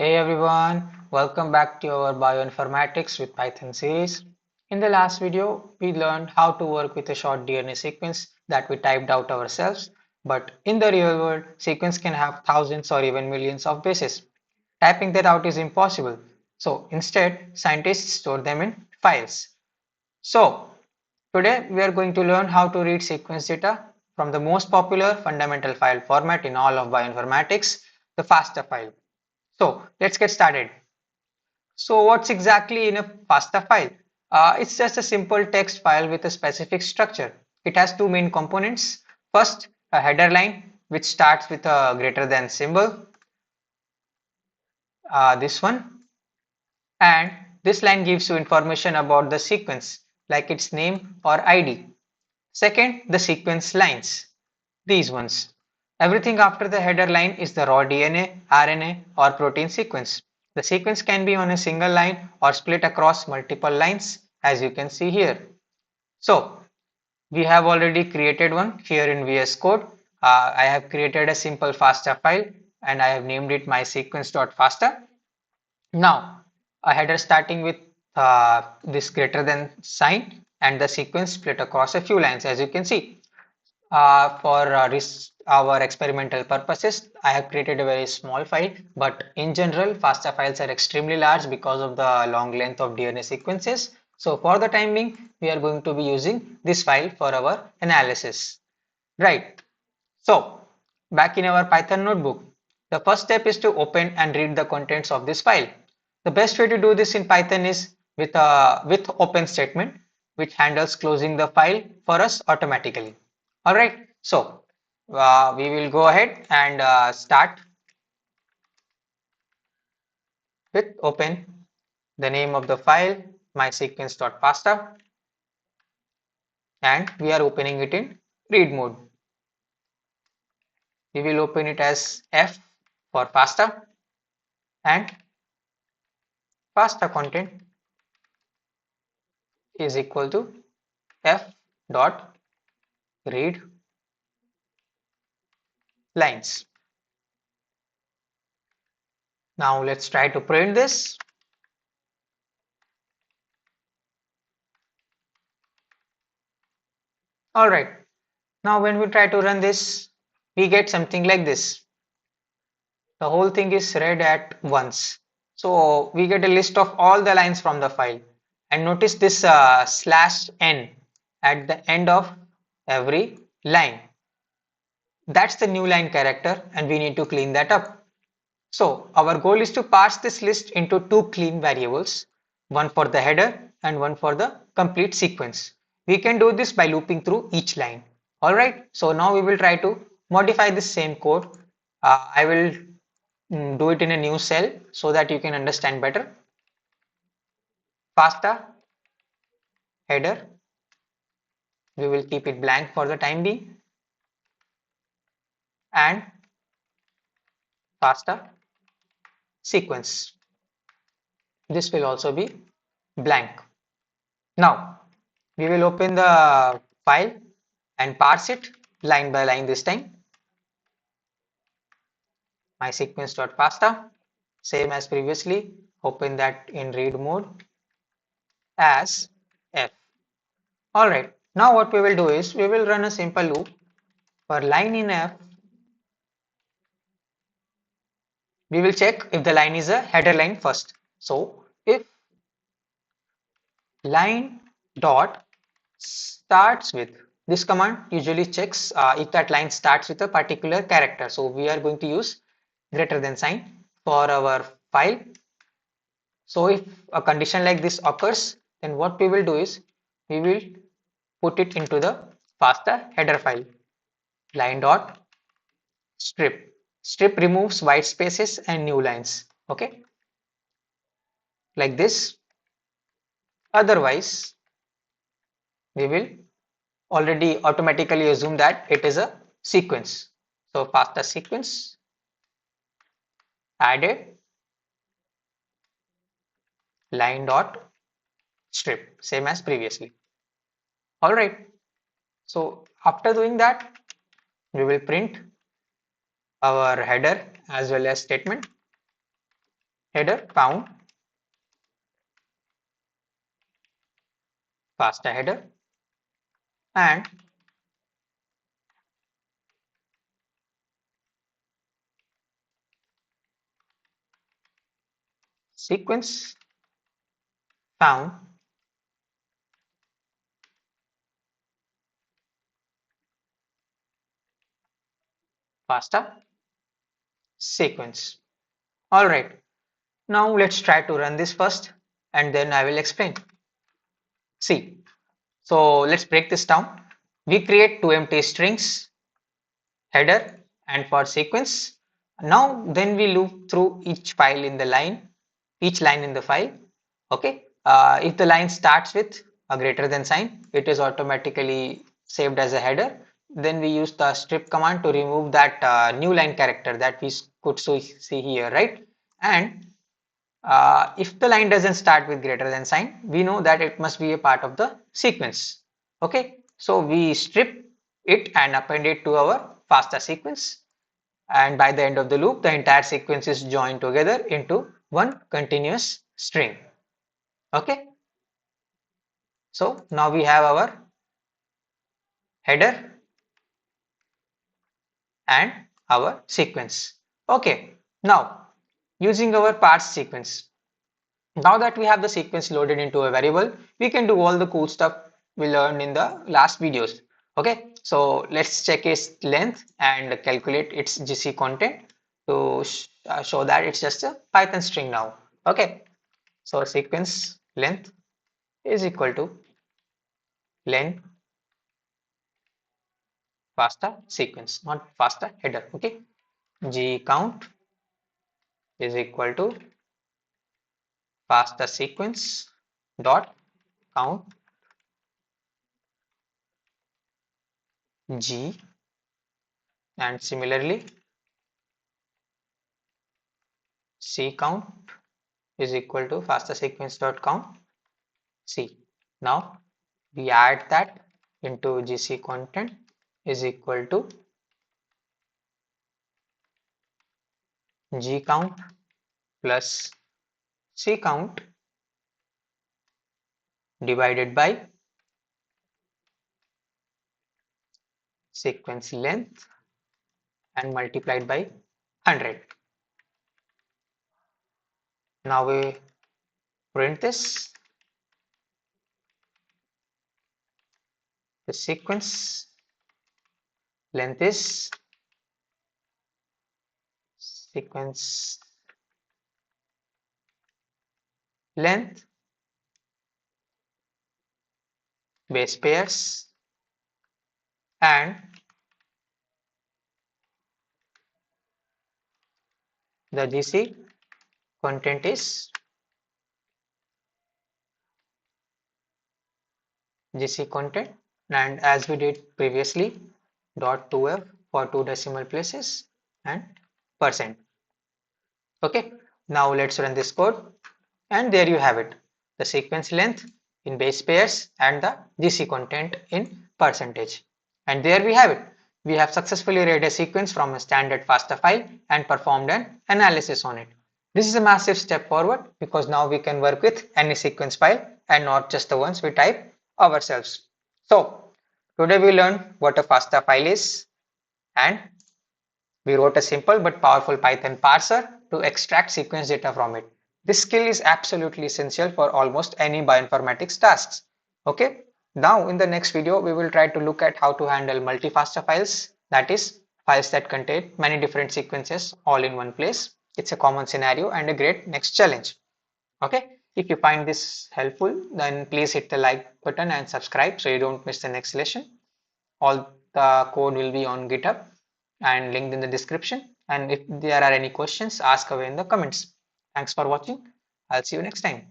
Hey everyone, welcome back to our Bioinformatics with Python series. In the last video, we learned how to work with a short DNA sequence that we typed out ourselves, but in the real world, sequence can have thousands or even millions of bases. Typing that out is impossible, so instead, scientists store them in files. So, today we are going to learn how to read sequence data from the most popular fundamental file format in all of bioinformatics, the FASTA file. So let's get started. So what's exactly in a FASTA file? It's just a simple text file with a specific structure. It has two main components. First, a header line which starts with a greater than symbol, this one, and this line gives you information about the sequence like its name or ID. Second, the sequence lines, these ones. Everything after the header line is the raw DNA, RNA or protein sequence. The sequence can be on a single line or split across multiple lines as you can see here. So we have already created one here in VS Code. I have created a simple FASTA file and I have named it my sequence.fasta. Now, a header starting with this greater than sign and the sequence split across a few lines as you can see. For our experimental purposes, I have created a very small file, but in general, FASTA files are extremely large because of the long length of DNA sequences. So for the time being, we are going to be using this file for our analysis. Right. So back in our Python notebook, the first step is to open and read the contents of this file. The best way to do this in Python is with a with open statement, which handles closing the file for us automatically. All right. So we will go ahead and start with open the name of the file mysequence.pasta, and we are opening it in read mode. We will open it as F for pasta and pasta content is equal to f dot read lines. Now let's try to print this. Alright, now when we try to run this, we get something like this. The whole thing is read at once. So we get a list of all the lines from the file. And notice this /n at the end of every line. That's the new line character and we need to clean that up. So our goal is to parse this list into two clean variables, one for the header and one for the complete sequence. We can do this by looping through each line. Alright, so now we will try to modify this same code. I will do it in a new cell so that you can understand better. FASTA header, we will keep it blank for the time being, and FASTA sequence. This will also be blank. Now we will open the file and parse it line by line this time. My sequence.pasta, same as previously, open that in read mode as F. Alright, now what we will do is we will run a simple loop for line in F. We will check if the line is a header line first. So if line dot starts with, this command usually checks if that line starts with a particular character. So we are going to use greater than sign for our file. So if a condition like this occurs, then what we will do is we will put it into the FASTA header file line dot strip. Strip removes white spaces and new lines. Okay, like this. Otherwise, we will already automatically assume that it is a sequence. So FASTA sequence added line dot strip, same as previously. All right. So after doing that, we will print our header as well as statement. header found, FASTA header, and sequence found, FASTA sequence. Alright, now let's try to run this first and then I will explain. See, so let's break this down. We create two empty strings, header and for sequence. Now then we loop through each line in the file. Okay, if the line starts with a greater than sign, it is automatically saved as a header. Then we use the strip command to remove that new line character that we could see here, right? And if the line doesn't start with greater than sign, we know that it must be a part of the sequence. Okay, so we strip it and append it to our FASTA sequence, and by the end of the loop, the entire sequence is joined together into one continuous string. Okay, so now we have our header and our sequence. Okay, now using our parse sequence. Now that we have the sequence loaded into a variable, we can do all the cool stuff we learned in the last videos. Okay, so let's check its length and calculate its GC content to show that it's just a Python string now. Okay, so sequence length is equal to len FASTA sequence, not FASTA header. Okay, G count is equal to FASTA sequence dot count G, and similarly C count is equal to FASTA sequence dot count C. Now we add that into GC content is equal to G count plus C count divided by sequence length and multiplied by 100. Now we print this. The sequence length is sequence length base pairs, and the GC content is GC content, and as we did previously, .2f for two decimal places and percent. Okay, now let's run this code, and there you have it, the sequence length in base pairs and the GC content in percentage. And there we have it. We have successfully read a sequence from a standard FASTA file and performed an analysis on it. This is a massive step forward because now we can work with any sequence file and not just the ones we type ourselves. So today we learned what a FASTA file is, and we wrote a simple but powerful Python parser to extract sequence data from it. This skill is absolutely essential for almost any bioinformatics tasks. Okay, now in the next video we will try to look at how to handle multi-FASTA files, that is, files that contain many different sequences all in one place. It's a common scenario and a great next challenge. Okay, if you find this helpful, then please hit the like button and subscribe so you don't miss the next lesson. All the code will be on GitHub and linked in the description. And if there are any questions, ask away in the comments. Thanks for watching. I'll see you next time.